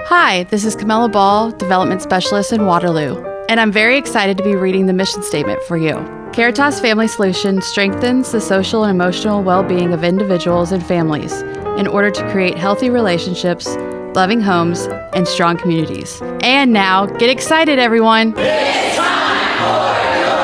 Hi, this is Camilla Ball, Development Specialist in Waterloo, and I'm very excited to be reading the mission statement for you. Caritas Family Solutions strengthens the social and emotional well-being of individuals and families in order to create healthy relationships, loving homes, and strong communities. And now, get excited, everyone! It's time for your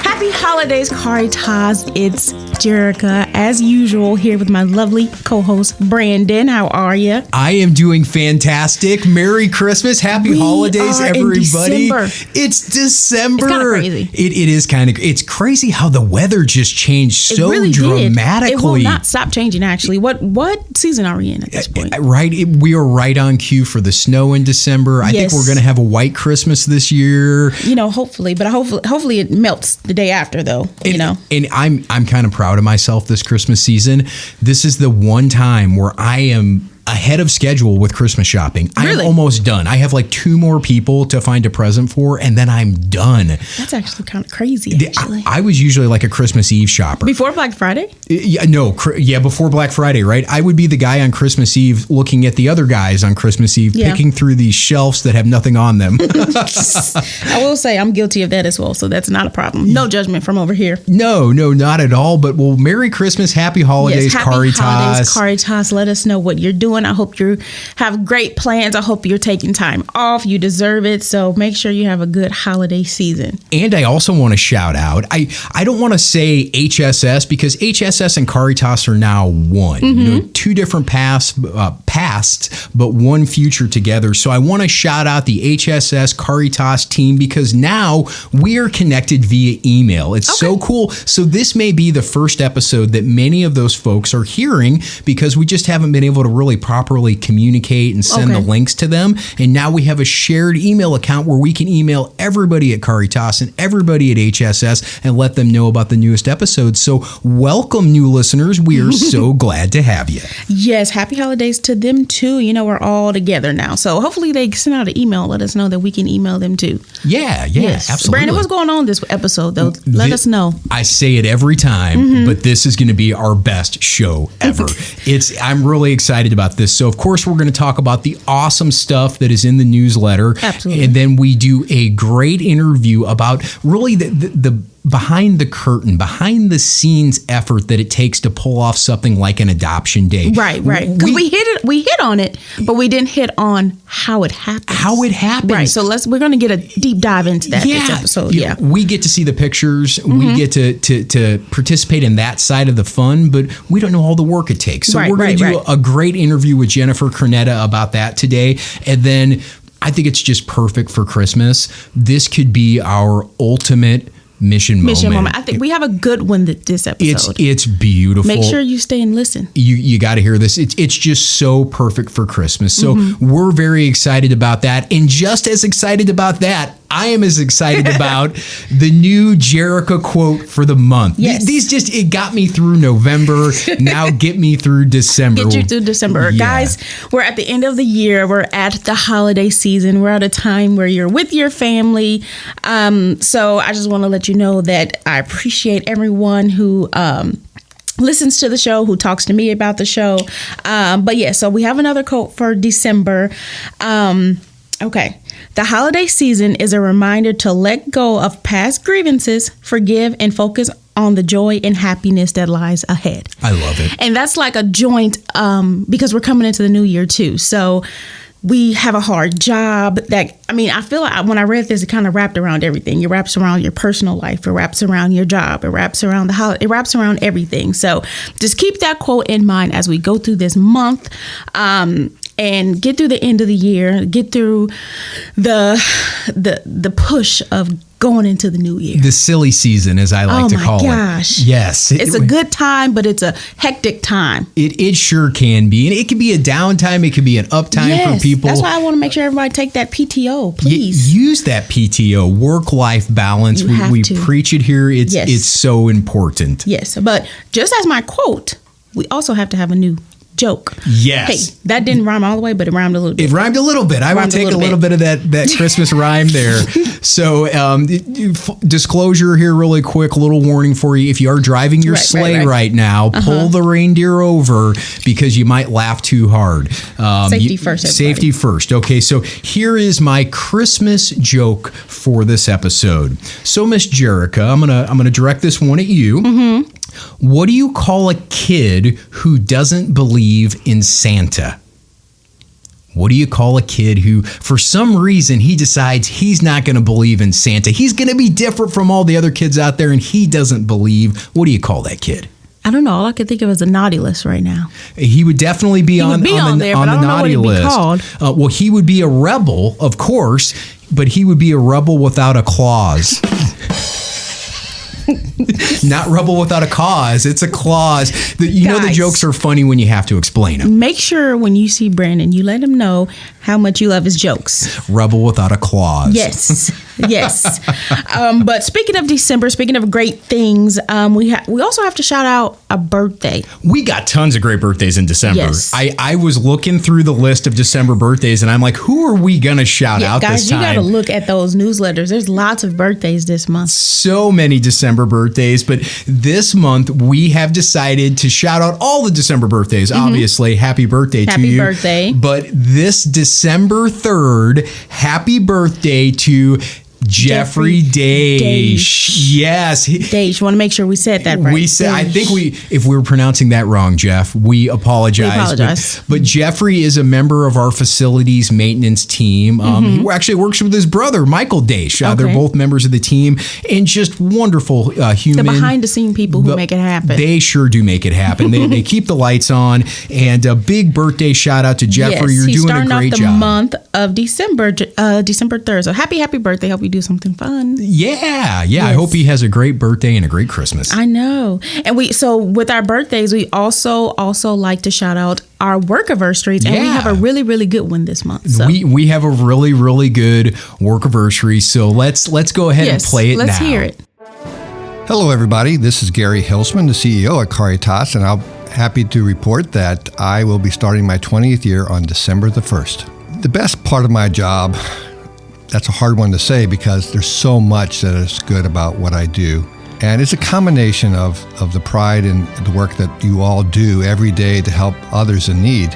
Happy holidays, Caritas. It's Jerica, as usual, here with my lovely co-host, Brandon. How are you? I am doing fantastic. Merry Christmas. Happy holidays, everybody. It's December. It's kind of crazy. It is kind of, it's crazy how the weather just changed so really dramatically. It will not stop changing, actually. What season are we in at this point? Right. We are right on cue for the snow in December. I think we're going to have a white Christmas this year. You know, hopefully. But hopefully it melts the day after, though. And I'm kind of proud of myself this Christmas season. This is the one time where I am ahead of schedule with Christmas shopping. Really? I'm almost done. I have like 2 more people to find a present for, and then I'm done. That's actually kind of crazy, actually. I was usually like a Christmas Eve shopper. Before Black Friday? Before Black Friday, right? I would be the guy on Christmas Eve looking at the other guys on Christmas Eve, picking through these shelves that have nothing on them. I will say I'm guilty of that as well, so that's not a problem. No judgment from over here. No, not at all. But well, Merry Christmas, Happy Holidays, Caritas. Holidays, Caritas. Let us know what you're doing. I hope you have great plans. I hope you're taking time off. You deserve it. So make sure you have a good holiday season. And I also want to shout out, I don't want to say HSS because HSS and Caritas are now one. Mm-hmm. You know, 2 different pasts, but one future together. So I want to shout out the HSS Caritas team because now we are connected via email. It's so cool. So this may be the first episode that many of those folks are hearing because we just haven't been able to really properly communicate and send the links to them. And now we have a shared email account where we can email everybody at Caritas and everybody at HSS and let them know about the newest episodes. So welcome, new listeners. We are so glad to have you. Yes, happy holidays to them too. You know, we're all together now. So hopefully they send out an email. Let us know that we can email them too. Yeah, absolutely. Brandon, what's going on this episode though? Let us know. I say it every time, but this is going to be our best show ever. I'm really excited about this. So of course, we're going to talk about the awesome stuff that is in the newsletter. Absolutely. And then we do a great interview about really the behind the curtain, behind the scenes effort that it takes to pull off something like an adoption day. Right. Because we hit on it, but we didn't hit on how it happens. Right. So we're going to get a deep dive into that this episode. We get to see the pictures. We get to participate in that side of the fun, but we don't know all the work it takes. So we're going to do a great interview with Jennifer Cornetta about that today. And then I think it's just perfect for Christmas. This could be our ultimate mission moment. I think we have a good one this episode. It's beautiful. Make sure you stay and listen. You got to hear this. It's just so perfect for Christmas. So we're very excited about that. And just as excited about that, I am as excited about the new Jerica quote for the month. Yes. It got me through November. Now get me through December. Get you through December. Yeah. Guys, we're at the end of the year. We're at the holiday season. We're at a time where you're with your family. So I just want to let you know that I appreciate everyone who listens to the show, who talks to me about the show. So we have another quote for December. Okay. The holiday season is a reminder to let go of past grievances, forgive, and focus on the joy and happiness that lies ahead. I love it. And that's like a joint because we're coming into the new year too. So we have a hard job I feel like when I read this, it kind of wrapped around everything. It wraps around your personal life. It wraps around your job. It wraps around the holiday. It wraps around everything. So just keep that quote in mind as we go through this month. And get through the end of the year, get through the push of going into the new year. The silly season, as I like to call it. Oh my gosh. Yes. It's a good time, but it's a hectic time. It sure can be. And it can be a downtime. It can be an uptime for people. That's why I want to make sure everybody take that PTO, please. Use that PTO, work-life balance. We preach it here. It's so important. Yes. But just as my quote, we also have to have a new joke. Yes. Hey, that didn't rhyme all the way, but it rhymed a little bit. It rhymed a little bit. I would take a little bit of that Christmas rhyme there. So disclosure here really quick, a little warning for you. If you are driving your sleigh right now, pull the reindeer over because you might laugh too hard. Safety first, everybody. Safety first. Okay, so here is my Christmas joke for this episode. So Miss Jerica, I'm gonna direct this one at you. Mm-hmm. What do you call a kid who doesn't believe in Santa? What do you call a kid who, for some reason, he decides he's not going to believe in Santa? He's going to be different from all the other kids out there, and he doesn't believe. What do you call that kid? I don't know. All I can think of is a naughty list right now. He would definitely be on the naughty list. Well, he would be a rebel, of course, but he would be a rebel without a clause. Not rebel without a cause. It's a clause. You know the jokes are funny when you have to explain them. Make sure when you see Brandon, you let him know how much you love his jokes. Rebel without a clause. Yes. Yes. But speaking of December, speaking of great things, we also have to shout out a birthday. We got tons of great birthdays in December. Yes. I was looking through the list of December birthdays, and I'm like, who are we going to shout out guys, this time? You got to look at those newsletters. There's lots of birthdays this month. So many December birthdays, but this month we have decided to shout out all the December birthdays. Mm-hmm. Obviously, happy birthday to you. Happy birthday. But this December 3rd, happy birthday to Jeffrey Daish. Yes. Daish. Want to make sure we said that right. We said, I think if we were pronouncing that wrong, Jeff, we apologize. But Jeffrey is a member of our facilities maintenance team. He actually works with his brother, Michael Daish. They're both members of the team and just wonderful human. The behind the scene people who make it happen. They sure do make it happen. They keep the lights on. And a big birthday shout out to Jeffrey. Yes, You're doing a great job. He's starting off the month of December, December 3rd. So happy birthday. Hope you do something fun. Yeah. Yes. I hope he has a great birthday and a great Christmas. I know. And so with our birthdays, we also like to shout out our work anniversaries, and we have a really, really good one this month. So. We have a really, really good work anniversary. So let's go ahead and play it now. Let's hear it. Hello, everybody. This is Gary Hilsman, the CEO at Caritas, and I'm happy to report that I will be starting my 20th year on December the 1st. The best part of my job, that's a hard one to say because there's so much that is good about what I do. And it's a combination of the pride and the work that you all do every day to help others in need.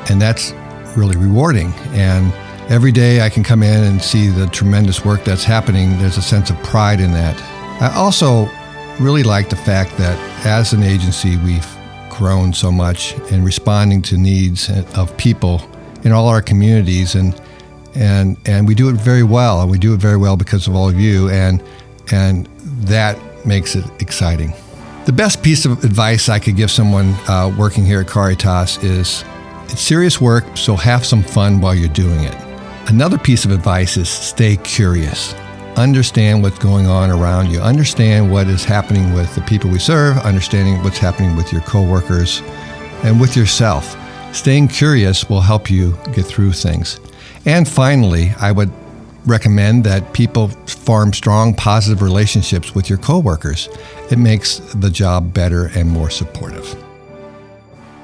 And that's really rewarding. And every day I can come in and see the tremendous work that's happening. There's a sense of pride in that. I also really like the fact that as an agency, we've grown so much in responding to needs of people in all our communities. And we do it very well, and we do it very well because of all of you, and that makes it exciting. The best piece of advice I could give someone working here at Caritas is it's serious work, so have some fun while you're doing it. Another piece of advice is stay curious. Understand what's going on around you. Understand what is happening with the people we serve, understanding what's happening with your coworkers and with yourself. Staying curious will help you get through things. And finally, I would recommend that people form strong, positive relationships with your coworkers. It makes the job better and more supportive.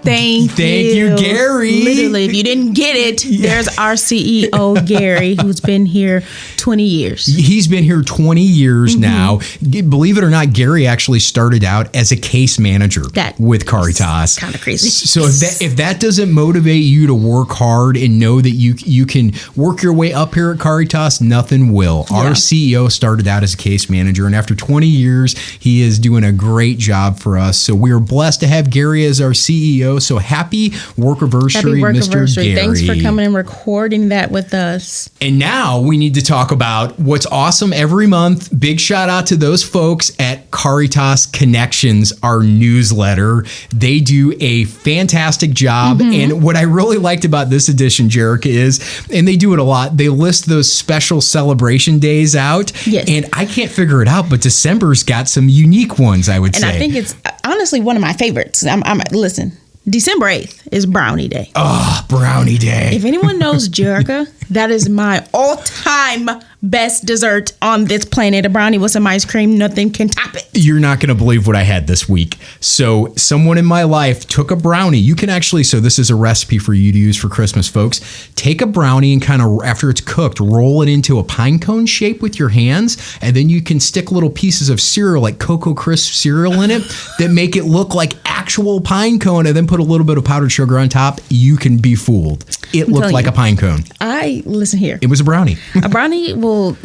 Thank you, Gary. Literally, if you didn't get it, there's our CEO, Gary, who's been here 20 years. He's been here 20 years now. Believe it or not, Gary actually started out as a case manager with Caritas. Kind of crazy. So if that doesn't motivate you to work hard and know that you can work your way up here at Caritas, nothing will. Our CEO started out as a case manager, and after 20 years, he is doing a great job for us. So we are blessed to have Gary as our CEO. So happy work anniversary, Mr. Gary. Thanks for coming and recording that with us. And now we need to talk about what's awesome every month. Big shout out to those folks at Caritas Connections, our newsletter. They do a fantastic job. And what I really liked about this edition, Jerica, is, and they do it a lot, they list those special celebration days out. Yes. And I can't figure it out, but December's got some unique ones, I would say. And I think it's honestly one of my favorites. Listen. December 8th is Brownie Day. Oh, Brownie Day. If anyone knows Jerica, that is my all-time best dessert on this planet. A brownie with some ice cream. Nothing can top it. You're not going to believe what I had this week. So someone in my life took a brownie. You can actually, so this is a recipe for you to use for Christmas, folks. Take a brownie and kind of, after it's cooked, roll it into a pine cone shape with your hands. And then you can stick little pieces of cereal, like Cocoa Crisp cereal in it, that make it look like actual pine cone, and then put a little bit of powdered sugar on top. You can be fooled. It looked like a pine cone. Listen here. It was a brownie. A brownie will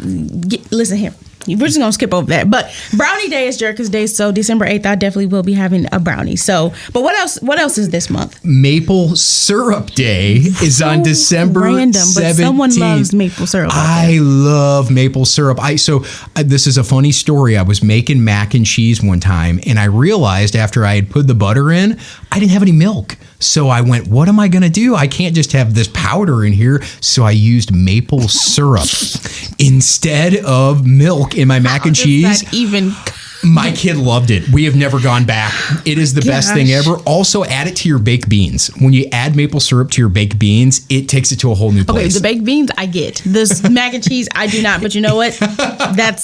listen here. We're just gonna skip over that. But Brownie Day is Jerica's Day, so December 8th, I definitely will be having a brownie. So, but what else? What else is this month? Maple Syrup Day is on December 17th. But someone loves maple syrup. I love maple syrup. This is a funny story. I was making mac and cheese one time, and I realized after I had put the butter in, I didn't have any milk. So I went, what am I going to do? I can't just have this powder in here. So I used maple syrup instead of milk in my mac and cheese. My kid loved it. We have never gone back. It is the best thing ever. Also, add it to your baked beans. When you add maple syrup to your baked beans, it takes it to a whole new place. Okay, the baked beans, I get. This mac and cheese, I do not. But you know what? That's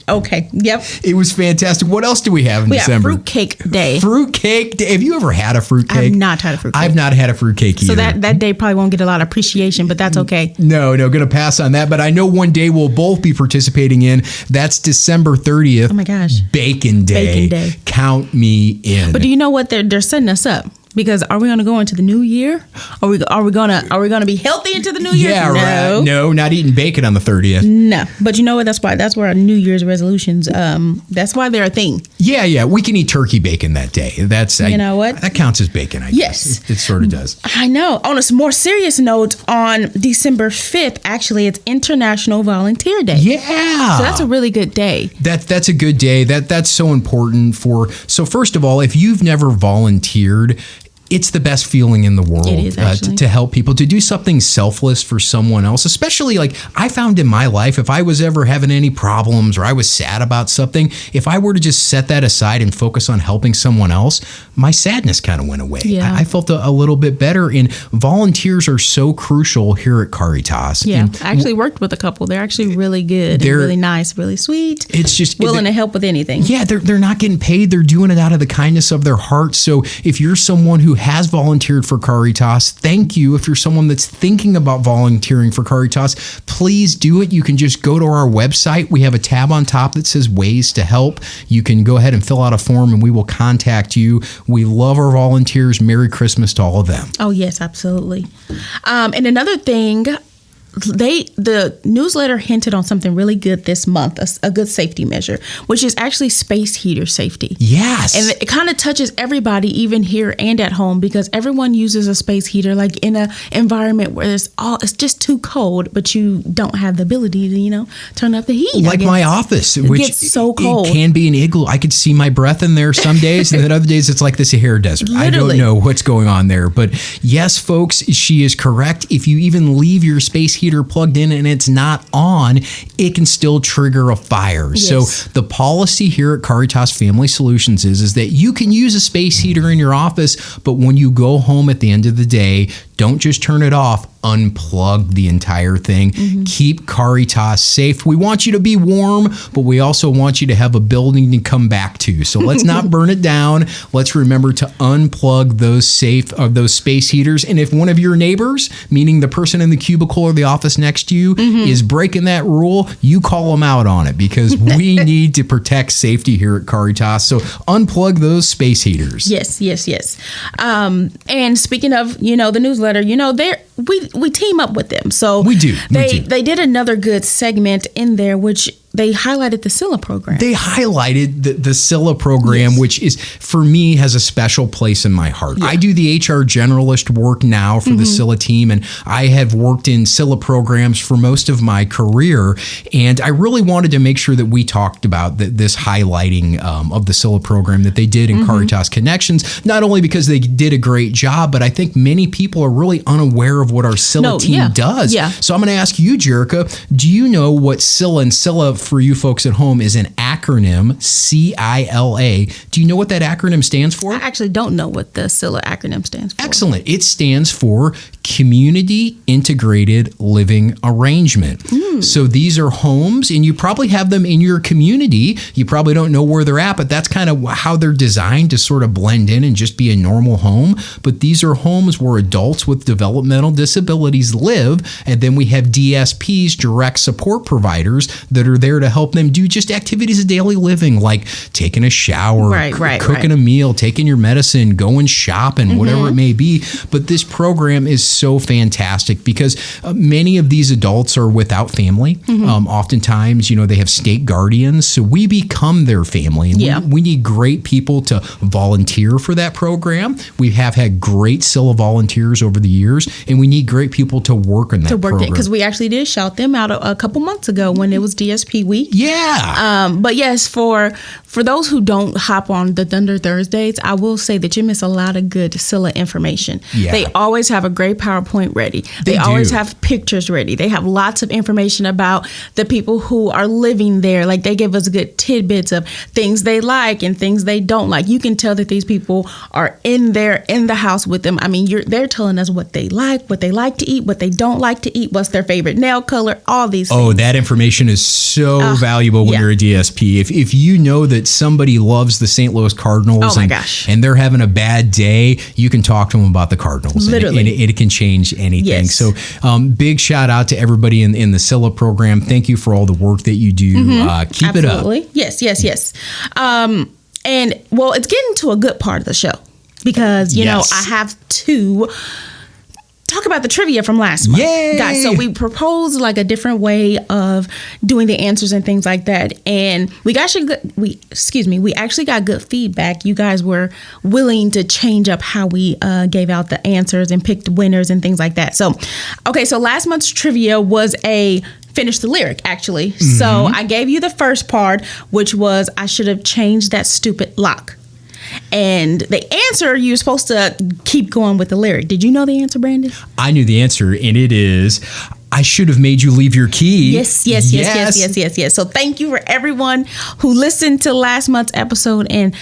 okay. Yep. It was fantastic. What else do we have in December? Fruitcake Day. Fruitcake Day. Have you ever had a fruitcake? I've not had a fruitcake. I've not had a fruitcake either. So that day probably won't get a lot of appreciation, but that's okay. No, going to pass on that. But I know one day we'll both be participating in. That's December 30th. Oh my gosh. Bacon Day. Count me in. But do you know what? They're setting us up. Because are we going to go into the new year? Are we going to be healthy into the new year? Yeah, right. No, not eating bacon on the 30th. No, but you know what? That's where our New Year's resolutions. That's why they're a thing. Yeah. We can eat turkey bacon that day. You know what? That counts as bacon. I guess. It sort of does. I know. On a more serious note, on December 5th, actually, it's International Volunteer Day. Yeah. So that's a really good day. That's a good day. That's so important So first of all, if you've never volunteered, it's the best feeling in the world. It is, actually. To help people, to do something selfless for someone else, especially like I found in my life, if I was ever having any problems or I was sad about something, if I were to just set that aside and focus on helping someone else, my sadness kind of went away. Yeah. I felt a little bit better, and volunteers are so crucial here at Caritas. Yeah, and I actually worked with a couple. They're actually really good, and really nice, really sweet. It's just willing to help with anything. Yeah, they're not getting paid. They're doing it out of the kindness of their heart. So if you're someone who has volunteered for Caritas, thank you. If you're someone that's thinking about volunteering for Caritas, please do it. You can just go to our website. We have a tab on top that says ways to help. You can go ahead and fill out a form and we will contact you. We love our volunteers. Merry Christmas to all of them. Oh, yes, absolutely. And another thing, the newsletter hinted on something really good this month, a good safety measure, which is actually space heater safety. Yes. And it kind of touches everybody, even here and at home, because everyone uses a space heater like in an environment where it's just too cold, but you don't have the ability to, turn up the heat. Like my office, which gets so cold. It can be an igloo. I could see my breath in there some days, and then other days it's like the Sahara Desert. Literally. I don't know what's going on there. But yes, folks, she is correct. If you even leave your space heater plugged in and it's not on, it can still trigger a fire. Yes. So the policy here at Caritas Family Solutions is that you can use a space heater in your office, but when you go home at the end of the day, don't just turn it off. Unplug the entire thing. Mm-hmm. Keep Caritas safe. We want you to be warm, but we also want you to have a building to come back to. So let's not burn it down. Let's remember to unplug those space heaters. And if one of your neighbors, meaning the person in the cubicle or the office next to you, is breaking that rule, you call them out on it, because we need to protect safety here at Caritas. So unplug those space heaters. Yes. And speaking of, the newsletter, we team up with them. So we do. They did another good segment in there, which they highlighted the SILA program. They highlighted the SILA program, yes, which is, for me, has a special place in my heart. Yeah. I do the HR generalist work now for the SILA team, and I have worked in SILA programs for most of my career. And I really wanted to make sure that we talked about this highlighting of the SILA program that they did in Caritas Connections, not only because they did a great job, but I think many people are really unaware of what our SILA team does. Yeah. So I'm going to ask you, Jerica, do you know what SILA and SILA for you folks at home is an acronym, CILA. Do you know what that acronym stands for? I actually don't know what the CILA acronym stands for. Excellent. It stands for Community Integrated Living Arrangement. So these are homes, and you probably have them in your community. You probably don't know where they're at, but that's kind of how they're designed to sort of blend in and just be a normal home. But these are homes where adults with developmental disabilities live, and then we have DSPs, direct support providers, that are there to help them do just activities of daily living, like taking a shower, cooking a meal, taking your medicine, going shopping, whatever it may be. But this program is so fantastic because many of these adults are without family. Oftentimes, they have state guardians, so we become their family. And we need great people to volunteer for that program. We have had great CILA volunteers over the years, and we need great people to work in that program. Because we actually did shout them out a couple months ago when it was DSP week. But yes, for those who don't hop on the Thunder Thursdays, I will say that you miss a lot of good CILA information. They always have a great PowerPoint ready. They always have pictures ready. They have lots of information about the people who are living there. Like, they give us good tidbits of things they like and things they don't like. You can tell that these people are in the house with them. I mean, they're telling us what they like to eat, what they don't like to eat, what's their favorite nail color, all these things. Oh, that information is so valuable when you're a DSP. If you know that somebody loves the St. Louis Cardinals and they're having a bad day, you can talk to them about the Cardinals. Literally. And it can change anything. Yes. So big shout out to everybody in the CILA program. Thank you for all the work that you do. Keep it up. Yes. And well, it's getting to a good part of the show because, you know, I have to talk about the trivia from last month. Yay! Guys, so we proposed like a different way of doing the answers and things like that. And we actually got good feedback. You guys were willing to change up how we gave out the answers and picked winners and things like that. So last month's trivia was a finish the lyric, actually. So I gave you the first part, which was I should have changed that stupid lock. And the answer, you're supposed to keep going with the lyric. Did you know the answer, Brandon? I knew the answer, and it is, I should have made you leave your key. Yes. So thank you for everyone who listened to last month's episode and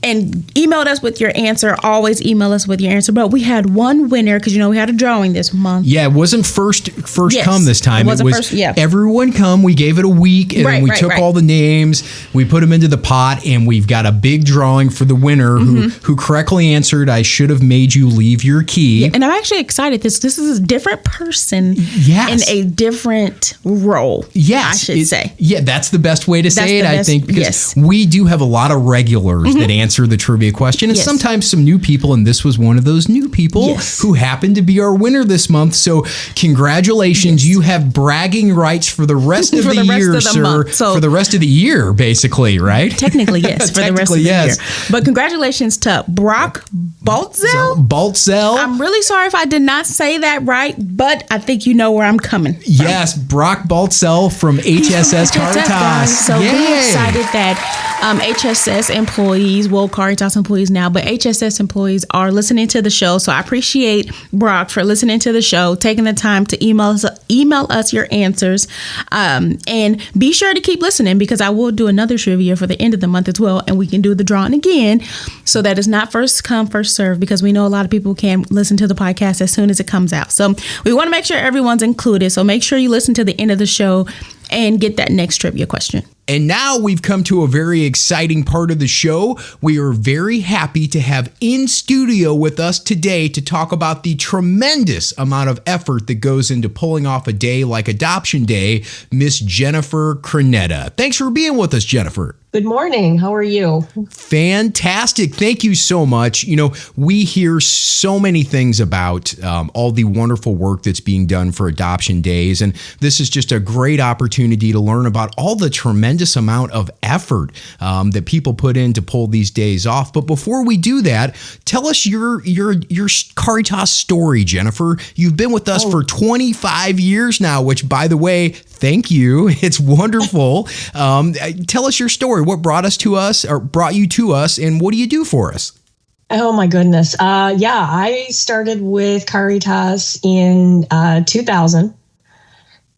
emailed us with your answer. Always email us with your answer. But we had one winner because, we had a drawing this month. Yeah, it wasn't first come this time. It was everyone come. We gave it a week, and then we took all the names. We put them into the pot, and we've got a big drawing for the winner who correctly answered, I should have made you leave your key. Yeah, and I'm actually excited. This is a different person in a different role, I should say. Yeah, that's the best way to say it, I think, because we do have a lot of regulars that answer the trivia question, and sometimes some new people, and this was one of those new people who happened to be our winner this month. So congratulations, you have bragging rights for the rest of the year, sir. So for the rest of the year, basically, right? Technically, yes. For the rest of the year. But congratulations to Brock Baltzel. I'm really sorry if I did not say that right, but I think you know where I'm coming from. Yes, Brock Baltzel from HSS Caritas. So we're excited that HSS employees, Caritas employees now, but HSS employees are listening to the show. So I appreciate Brock for listening to the show, taking the time to email us your answers. And be sure to keep listening because I will do another trivia for the end of the month as well. And we can do the drawing again so that it's not first come, first serve, because we know a lot of people can't listen to the podcast as soon as it comes out. So we want to make sure everyone's included. So make sure you listen to the end of the show and get that next trivia question. And now we've come to a very exciting part of the show. We are very happy to have in studio with us today to talk about the tremendous amount of effort that goes into pulling off a day like Adoption Day, Miss Jennifer Crenetta. Thanks for being with us, Jennifer. Good morning. How are you? Fantastic. Thank you so much. We hear so many things about all the wonderful work that's being done for Adoption Days. And this is just a great opportunity to learn about all the tremendous amount of effort that people put in to pull these days off. But before we do that, tell us your Caritas story, Jennifer. You've been with us for 25 years now, which, by the way, thank you. It's wonderful. Tell us your story. What brought you to us, and what do you do for us? Oh my goodness. I started with Caritas in 2000.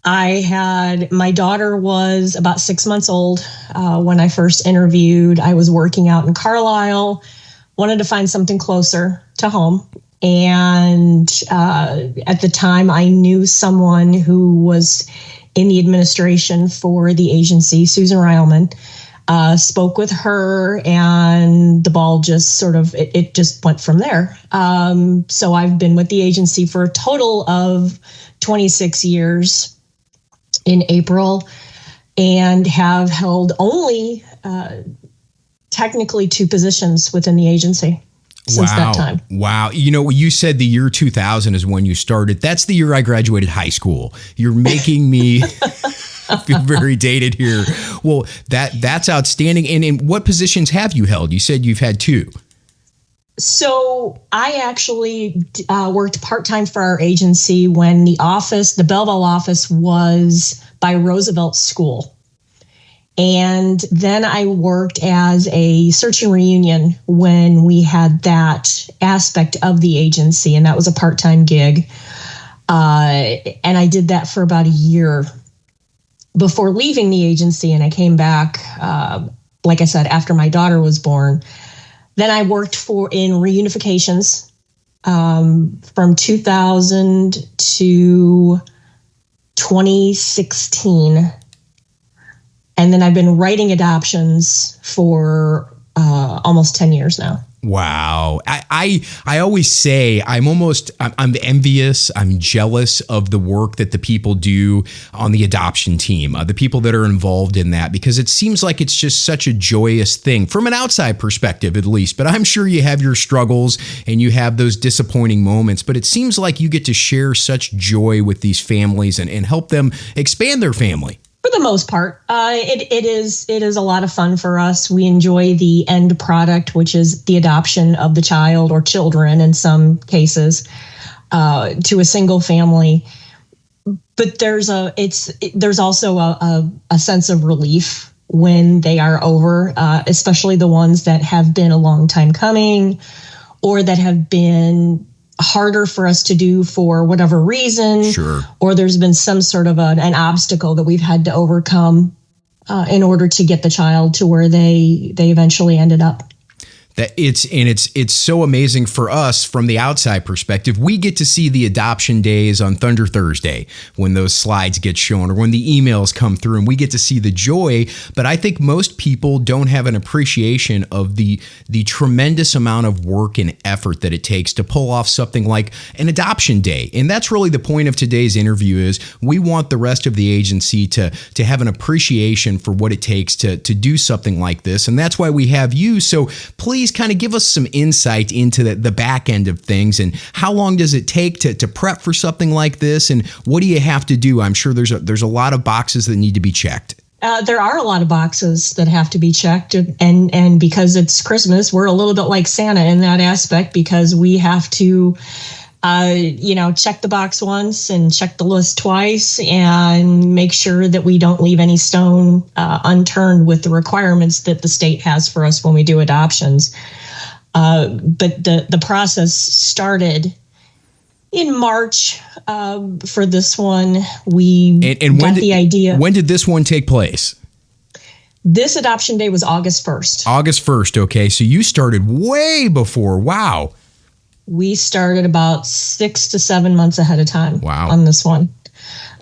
My daughter was about 6 months old when I first interviewed. I was working out in Carlisle, wanted to find something closer to home. And at the time, I knew someone who was in the administration for the agency, Susan Reilman. Spoke with her, and the ball just it just went from there. So I've been with the agency for a total of 26 years in April, and have held only technically 2 positions within the agency since that time. Wow. You said the year 2000 is when you started. That's the year I graduated high school. You're making me feel very dated here. Well, that's outstanding. And what positions have you held? You said you've had 2. So I actually worked part-time for our agency when the Belleville office was by Roosevelt School. And then I worked as a search and reunion when we had that aspect of the agency, and that was a part-time gig. And I did that for about a year before leaving the agency, and I came back, like I said, after my daughter was born. Then I worked in reunifications from 2000 to 2016. And then I've been writing adoptions for almost 10 years now. Wow. I always say I'm envious. I'm jealous of the work that the people do on the adoption team, the people that are involved in that, because it seems like it's just such a joyous thing from an outside perspective, at least. But I'm sure you have your struggles and you have those disappointing moments, but it seems like you get to share such joy with these families and help them expand their family. For the most part, it is a lot of fun for us. We enjoy the end product, which is the adoption of the child or children in some cases to a single family. But there's also a sense of relief when they are over, especially the ones that have been a long time coming or that have been harder for us to do for whatever reason, sure, or there's been some sort of an obstacle that we've had to overcome in order to get the child to where they eventually ended up. It's so amazing for us from the outside perspective. We get to see the adoption days on Thunder Thursday when those slides get shown or when the emails come through, and we get to see the joy. But I think most people don't have an appreciation of the tremendous amount of work and effort that it takes to pull off something like an adoption day. And that's really the point of today's interview is we want the rest of the agency to have an appreciation for what it takes to do something like this. And that's why we have you. So please kind of give us some insight into the back end of things and how long does it take to prep for something like this and what do you have to do? I'm sure there's a lot of boxes that need to be checked. There are a lot of boxes that have to be checked, and because it's Christmas, we're a little bit like Santa in that aspect because we have to check the box once and check the list twice and make sure that we don't leave any stone unturned with the requirements that the state has for us when we do adoptions. But the process started in March for this one. We got the idea. When did this one take place? This adoption day was August 1st. August 1st. Okay. So you started way before. Wow. We started about 6 to 7 months ahead of time. Wow. On this one.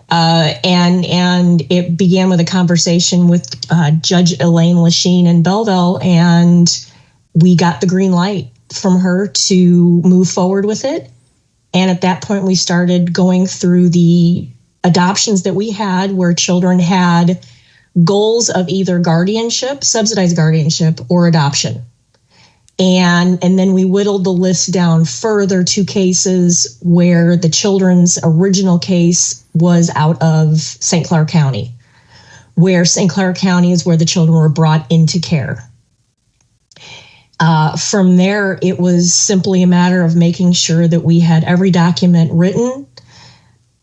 And it began with a conversation with Judge Elaine Lachine in Belleville, and we got the green light from her to move forward with it. And at that point, we started going through the adoptions that we had where children had goals of either guardianship, subsidized guardianship, or adoption. And then we whittled the list down further to cases where the children's original case was out of St. Clair County, where St. Clair County is where the children were brought into care. From there, it was simply a matter of making sure that we had every document written,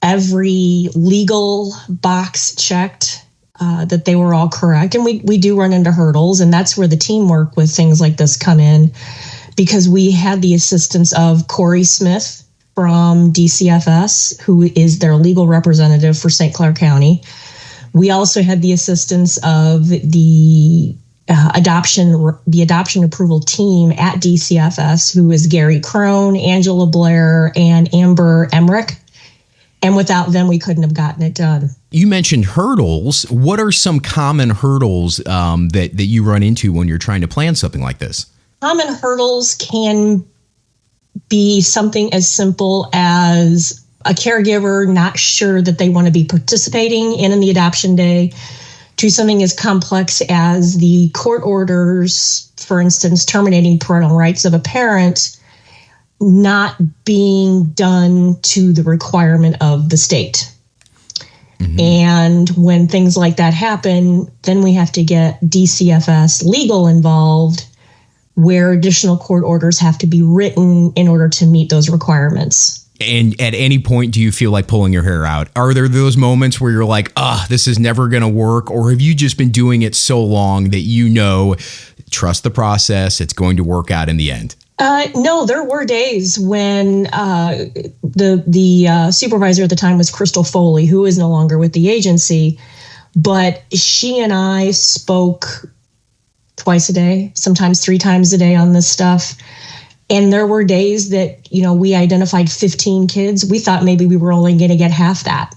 every legal box checked, that they were all correct. And we do run into hurdles, and that's where the teamwork with things like this come in, because we had the assistance of Corey Smith, from DCFS, who is their legal representative for St. Clair County. We also had the assistance of the adoption approval team at DCFS, who is Gary Crone, Angela Blair, and Amber Emmerich. And without them, we couldn't have gotten it done. You mentioned hurdles. What are some common hurdles that you run into when you're trying to plan something like this? Common hurdles can be something as simple as a caregiver not sure that they want to be participating in the adoption day, to something as complex as the court orders, for instance, terminating parental rights of a parent not being done to the requirement of the state. Mm-hmm. And when things like that happen, then we have to get DCFS legal involved, where additional court orders have to be written in order to meet those requirements. And at any point, do you feel like pulling your hair out? Are there those moments where you're like, this is never going to work? Or have you just been doing it so long that trust the process, it's going to work out in the end? No, there were days when the supervisor at the time was Crystal Foley, who is no longer with the agency, but she and I spoke twice a day, sometimes 3 times a day on this stuff. And there were days that, we identified 15 kids. We thought maybe we were only going to get half that.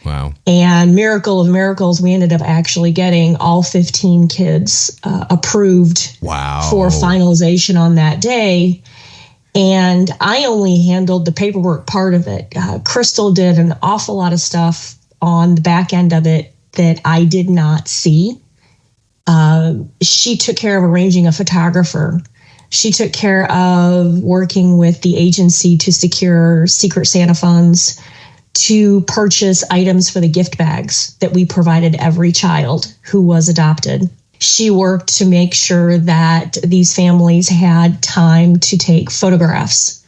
Wow. And miracle of miracles, we ended up actually getting all 15 kids approved for finalization on that day. And I only handled the paperwork part of it. Crystal did an awful lot of stuff on the back end of it that I did not see. She took care of arranging a photographer. She took care of working with the agency to secure Secret Santa funds, to purchase items for the gift bags that we provided every child who was adopted. She worked to make sure that these families had time to take photographs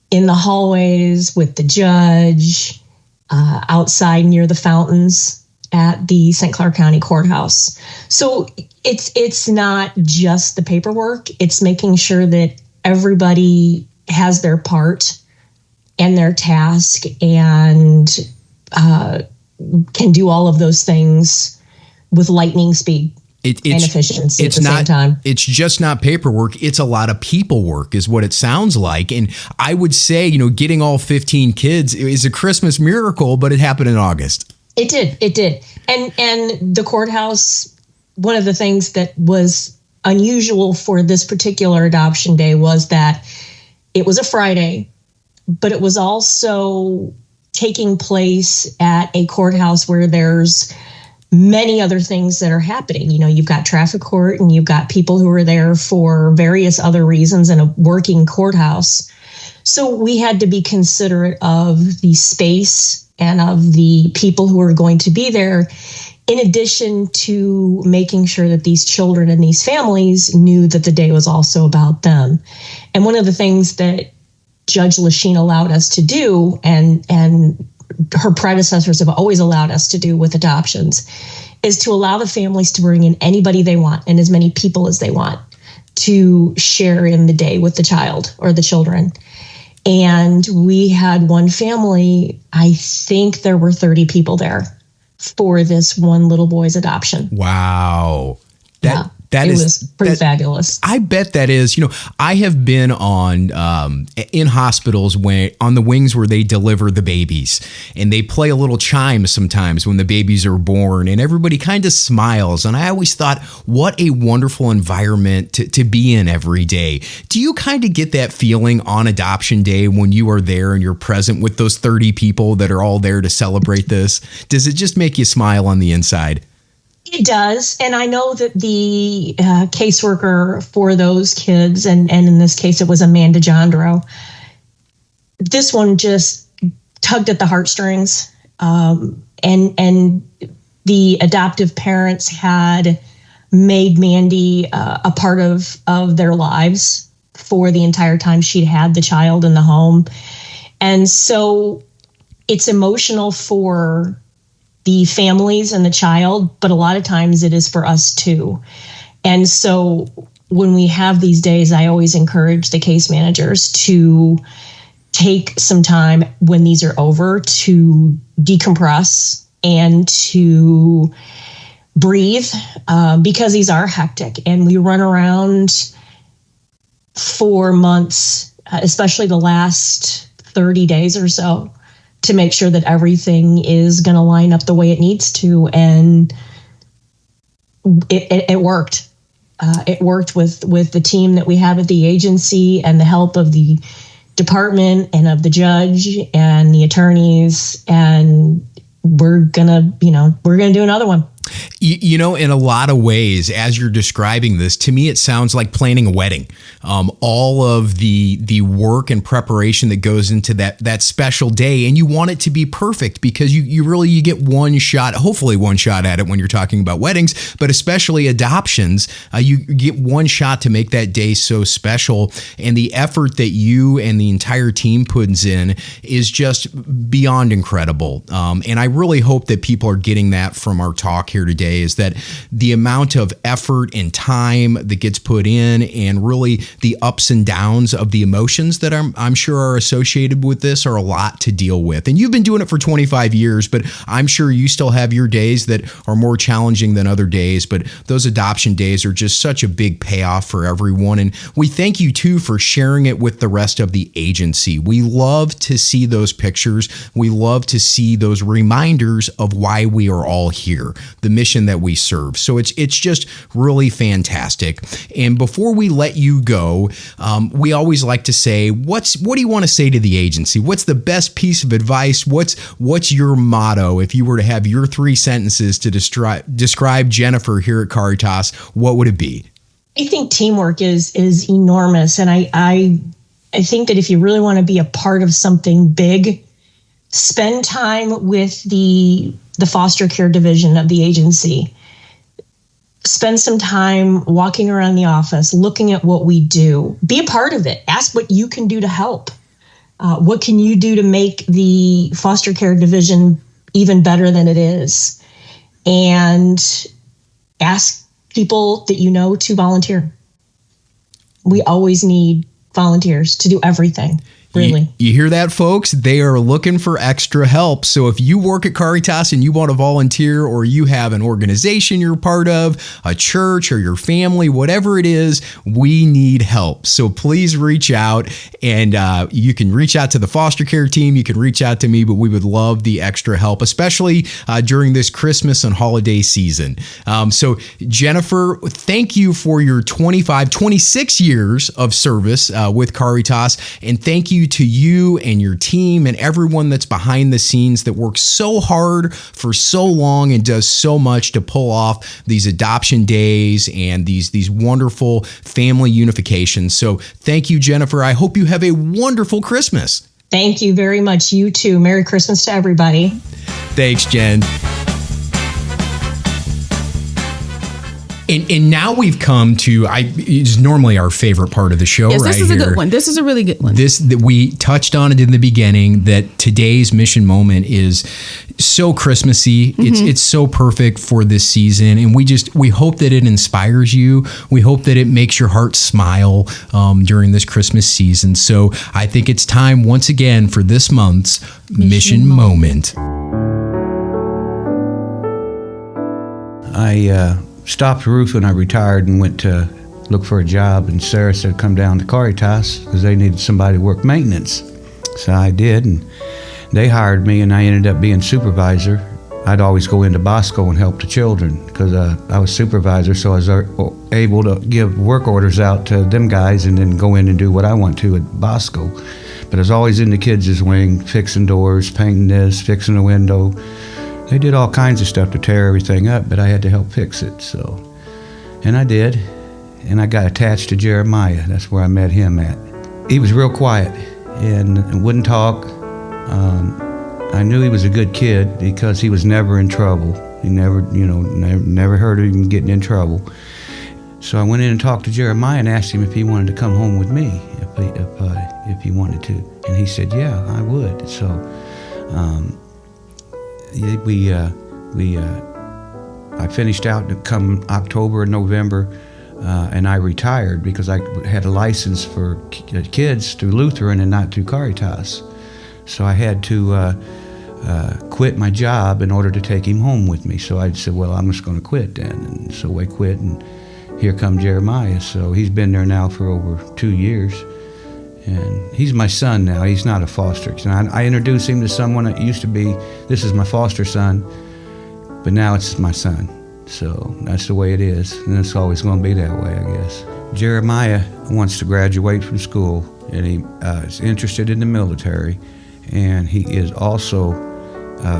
in the hallways with the judge, outside near the fountains at the St. Clair County Courthouse. So it's not just the paperwork. It's making sure that everybody has their part and their task and can do all of those things with lightning speed and efficiency at the same time. It's just not paperwork. It's a lot of people work is what it sounds like. And I would say, getting all 15 kids is a Christmas miracle, but it happened in August. It did. And the courthouse, one of the things that was unusual for this particular adoption day was that it was a Friday, but it was also taking place at a courthouse where there's many other things that are happening. You've got traffic court and you've got people who are there for various other reasons in a working courthouse. So we had to be considerate of the space and of the people who are going to be there, in addition to making sure that these children and these families knew that the day was also about them. And one of the things that Judge Lachine allowed us to do, and her predecessors have always allowed us to do with adoptions, is to allow the families to bring in anybody they want and as many people as they want to share in the day with the child or the children. And we had one family, I think there were 30 people there for this one little boy's adoption. Wow. That was pretty fabulous. I bet that is. I have been in hospitals on the wings where they deliver the babies, and they play a little chime sometimes when the babies are born, and everybody kind of smiles. And I always thought, what a wonderful environment to be in every day. Do you kind of get that feeling on adoption day when you are there and you're present with those 30 people that are all there to celebrate this? Does it just make you smile on the inside? It does. And I know that the caseworker for those kids, and in this case, it was Amanda Jondro, this one just tugged at the heartstrings. And the adoptive parents had made Mandy a part of their lives for the entire time she'd had the child in the home. And so it's emotional for the families and the child, but a lot of times it is for us too. And so when we have these days, I always encourage the case managers to take some time when these are over to decompress and to breathe, because these are hectic and we run around for months, especially the last 30 days or so, to make sure that everything is going to line up the way it needs to. And it worked. It worked with the team that we have at the agency and the help of the department and of the judge and the attorneys. And we're gonna do another one. You know, in a lot of ways, as you're describing this, to me, it sounds like planning a wedding. All of the work and preparation that goes into that special day, and you want it to be perfect because you get one shot, hopefully one shot at it when you're talking about weddings, but especially adoptions, you get one shot to make that day so special. And the effort that you and the entire team puts in is just beyond incredible. And I really hope that people are getting that from our talk here today, is that the amount of effort and time that gets put in, and really the ups and downs of the emotions that I'm sure are associated with this, are a lot to deal with. And you've been doing it for 25 years, but I'm sure you still have your days that are more challenging than other days. But those adoption days are just such a big payoff for everyone. And we thank you too for sharing it with the rest of the agency. We love to see those pictures. We love to see those reminders of why we are all here, the mission that we serve. So it's just really fantastic. And before we let you go, we always like to say, what do you want to say to the agency? What's the best piece of advice? What's your motto? If you were to have your 3 sentences to describe Jennifer here at Caritas, what would it be? I think teamwork is enormous. And I think that if you really want to be a part of something big, spend time with the foster care division of the agency. Spend some time walking around the office, looking at what we do. Be a part of it. Ask what you can do to help. What can you do to make the foster care division even better than it is? And ask people that you know to volunteer. We always need volunteers to do everything. Really. You hear that, folks? They are looking for extra help. So if you work at Caritas and you want to volunteer, or you have an organization you're part of, a church, or your family, whatever it is, we need help. So please reach out, and you can reach out to the foster care team. You can reach out to me, but we would love the extra help, especially during this Christmas and holiday season. So Jennifer, thank you for your 26 years of service with Caritas, and thank you to you and your team and everyone that's behind the scenes that works so hard for so long and does so much to pull off these adoption days and these wonderful family unifications. So thank you, Jennifer. I hope you have a wonderful Christmas. Thank you very much. You too. Merry Christmas to everybody. Thanks, Jen. And now we've come to, it's normally our favorite part of the show, yes, right here. This is a good one. This is a really good one. That we touched on it in the beginning, that today's mission moment is so Christmassy. Mm-hmm. It's so perfect for this season. And we hope that it inspires you. We hope that it makes your heart smile during this Christmas season. So I think it's time once again for this month's Mission Moment. I stopped Ruth when I retired and went to look for a job, and Sarah said, come down to Caritas because they needed somebody to work maintenance. So I did, and they hired me, and I ended up being supervisor. I'd always go into Bosco and help the children because I was supervisor, so I was able to give work orders out to them guys and then go in and do what I want to at Bosco. But I was always in the kids' wing, fixing doors, painting this, fixing a window. They did all kinds of stuff to tear everything up, but I had to help fix it. So, and I did, and I got attached to Jeremiah. That's where I met him at. He was real quiet and wouldn't talk. I knew he was a good kid because he was never in trouble. He never heard of him getting in trouble. So I went in and talked to Jeremiah and asked him if he wanted to come home with me, if he wanted to, and he said, yeah, I would. So. I finished out to come October and November. and I retired because I had a license for kids through Lutheran and not through Caritas. So I had to quit my job in order to take him home with me. So I said, well, I'm just going to quit then. And so I quit, and here come Jeremiah. So he's been there now for over 2 years. And he's my son now. He's not a foster son. I introduced him to someone that used to be, this is my foster son, but now it's my son. So that's the way it is, and it's always going to be that way, I guess. Jeremiah wants to graduate from school, and he is interested in the military, and he is also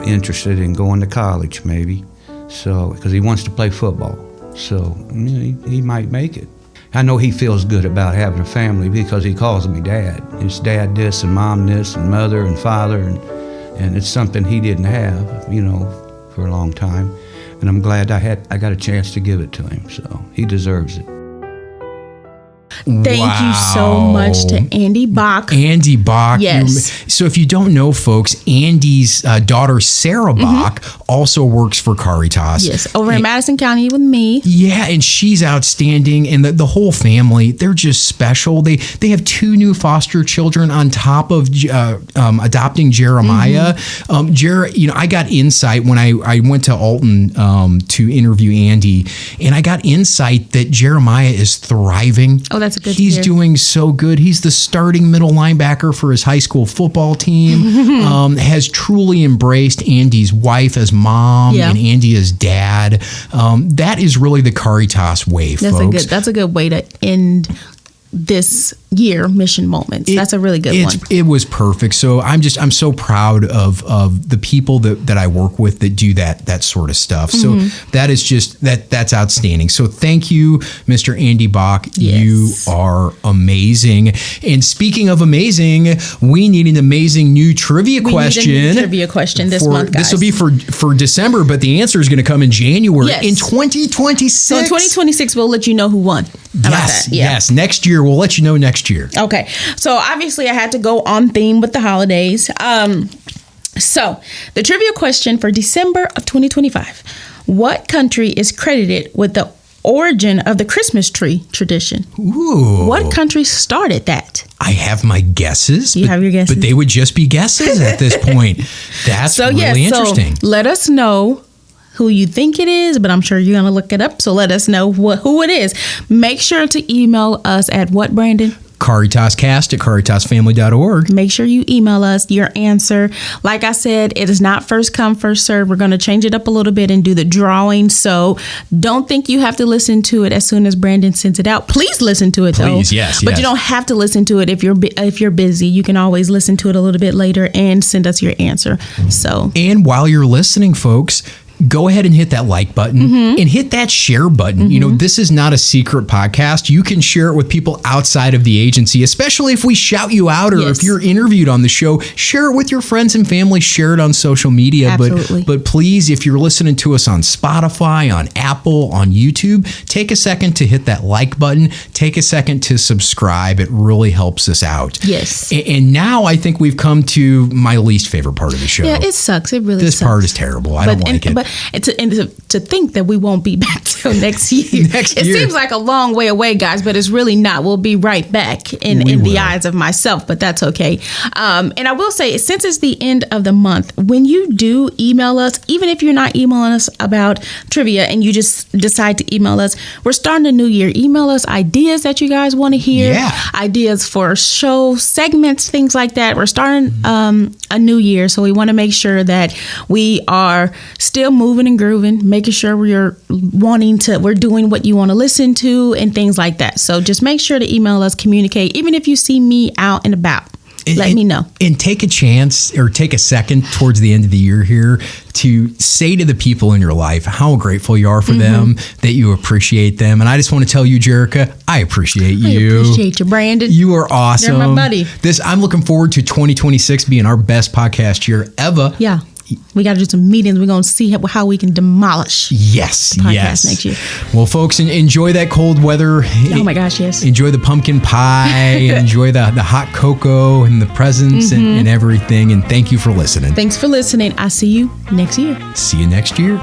interested in going to college, maybe, so because he wants to play football. So he might make it. I know he feels good about having a family because he calls me dad. It's dad this and mom this and mother and father, and it's something he didn't have, for a long time. And I'm glad I got a chance to give it to him, so he deserves it. Thank you so much to Andy Bach. Andy Bach. Yes. So if you don't know, folks, Andy's daughter, Sarah Bach, also works for Caritas. Yes, over in Madison County with me. Yeah, and she's outstanding. And the whole family, they're just special. They have 2 new foster children on top of adopting Jeremiah. I got insight when I went to Alton to interview Andy, and I got insight that Jeremiah is thriving. Oh, that's good. He's doing so good. He's the starting middle linebacker for his high school football team. Has truly embraced Andy's wife as mom and Andy as dad. That is really the Caritas way, folks. That's a good way to end this year, Mission Moments. That's a really good one. It was perfect. So I'm so proud of the people that I work with that do that sort of stuff. So that is just that's outstanding. So thank you, Mr. Andy Bach. Yes. You are amazing. And speaking of amazing, we need an amazing new trivia question. Need a new trivia question this month, guys. This will be for December, but the answer is going to come in January. Yes. In 2026. So in 2026, we'll let you know who won. How about that? Yeah. Yes. Next year, we'll let you know next year. Okay. So obviously I had to go on theme with the holidays. So the trivia question for December of 2025. What country is credited with the origin of the Christmas tree tradition? Ooh. What country started that? I have my guesses. You have your guesses? But they would just be guesses at this point. That's really interesting. So let us know who you think it is, but I'm sure you're going to look it up. So let us know who it is. Make sure to email us at what, Brandon? CaritasCast at CaritasFamily.org. Make sure you email us your answer. Like I said, it is not first come, first serve. We're going to change it up a little bit and do the drawing. So don't think you have to listen to it as soon as Brandon sends it out. Please listen to it, though. Yes. But you don't have to listen to it if you're busy. You can always listen to it a little bit later and send us your answer. And while you're listening, folks, go ahead and hit that like button and hit that share button. This is not a secret podcast. You can share it with people outside of the agency, especially if we shout you out or if you're interviewed on the show. Share it with your friends and family. Share it on social media. Absolutely. But please, if you're listening to us on Spotify, on Apple, on YouTube, take a second to hit that like button. Take a second to subscribe. It really helps us out. Yes. And now I think we've come to my least favorite part of the show. Yeah, it sucks. It really sucks. This part is terrible. I don't like it. But to think that we won't be back till next year. It seems like a long way away, guys, but it's really not. We'll be right back in the eyes of myself, but that's okay. And I will say, since it's the end of the month, when you do email us, even if you're not emailing us about trivia and you just decide to email us, we're starting a new year. Email us ideas that you guys want to hear, ideas for show segments, things like that. We're starting a new year, so we want to make sure that we are still moving and grooving, making sure we're doing what you want to listen to and things like that. So just make sure to email us, communicate, even if you see me out and about. Let me know. And take a chance or take a second towards the end of the year here to say to the people in your life how grateful you are for them, that you appreciate them. And I just want to tell you, Jerica, I appreciate you. I appreciate you, Brandon. You are awesome. You're my buddy. I'm looking forward to 2026 being our best podcast year ever. Yeah. We got to do some meetings. We're going to see how we can demolish the podcast next year. Well, folks, enjoy that cold weather. Oh, my gosh, yes. Enjoy the pumpkin pie. Enjoy the hot cocoa and the presents and everything. And thank you for listening. Thanks for listening. I'll see you next year. See you next year.